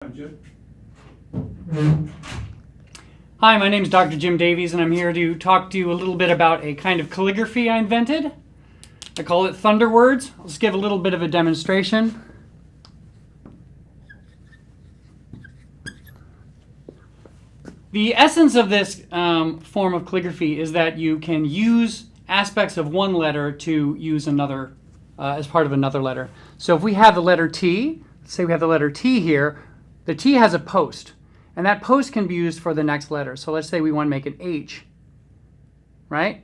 Hi, my name is Dr. Jim Davies, and I'm here to talk to you a little bit about a kind of calligraphy I invented. I call it Thunderwords. I'll just give a little bit of a demonstration. The essence of this form of calligraphy is that you can use aspects of one letter to use another as part of another letter. So if we have the letter T, let's say we have the letter T here, the T has a post, and that post can be used for the next letter. So let's say we want to make an H, right?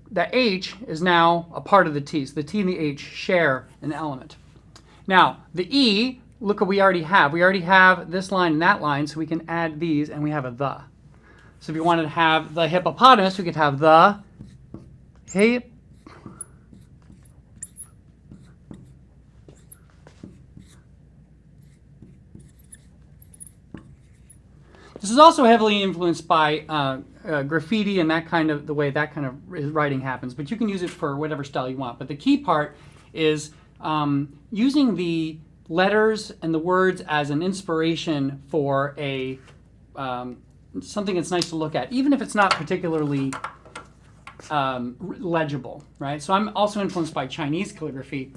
The H is now a part of the T, so the T and the H share an element. Now, the E, look what we already have. We already have this line and that line, so we can add these, and we have a the. So if you wanted to have the hippopotamus, we could have the hip. This is also heavily influenced by graffiti and that kind of the way that kind of writing happens, but you can use it for whatever style you want. But the key part is using the letters and the words as an inspiration for a something that's nice to look at, even if it's not particularly legible, right? So I'm also influenced by Chinese calligraphy,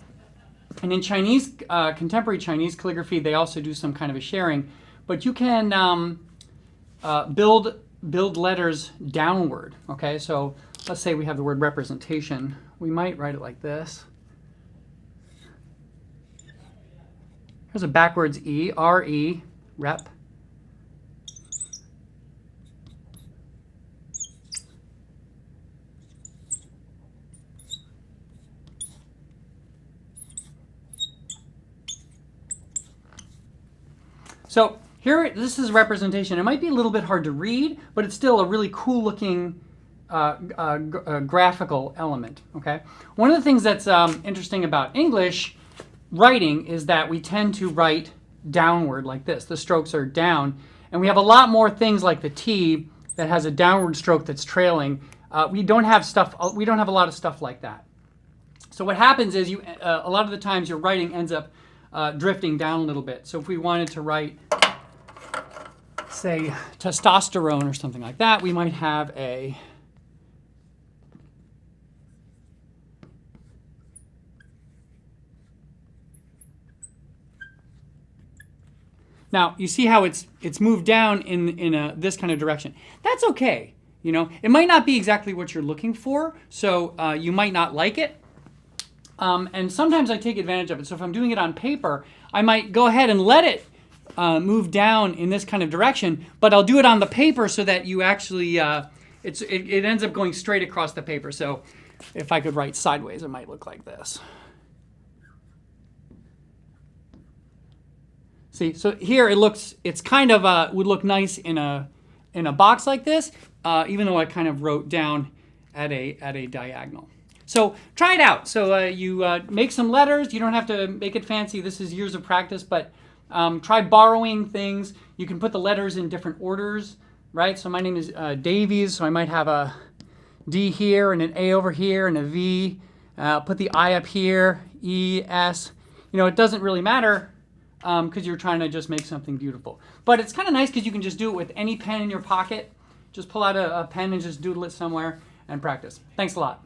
and in Chinese contemporary Chinese calligraphy, they also do some kind of a sharing, but you can build letters downward. Okay, so let's say we have the word representation. We might write it like this. Here's a backwards E, R-E, rep. So here, this is representation. It might be a little bit hard to read, but it's still a really cool looking graphical element. Okay. One of the things that's interesting about English writing is that we tend to write downward like this. The strokes are down, and we have a lot more things like the T that has a downward stroke that's trailing. We don't have a lot of stuff like that. So what happens is a lot of the times your writing ends up drifting down a little bit. So if we wanted to write, say, testosterone or something like that, we might have a now you see how it's moved down in this kind of direction. That's okay. You know, it might not be exactly what you're looking for, so you might not like it. And sometimes I take advantage of it. So if I'm doing it on paper, I might go ahead and let it move down in this kind of direction, but I'll do it on the paper so that you actually, it ends up going straight across the paper. So if I could write sideways, it might look like this. See, so here it's kind of would look nice in a box like this, even though I kind of wrote down at a diagonal. So try it out. So you make some letters. You don't have to make it fancy. This is years of practice, but try borrowing things. You can put the letters in different orders, right? So my name is Davies, so I might have a D here and an A over here and a V. Put the I up here, E, S. You know, it doesn't really matter because you're trying to just make something beautiful. But it's kind of nice because you can just do it with any pen in your pocket. Just pull out a pen and just doodle it somewhere and practice. Thanks a lot.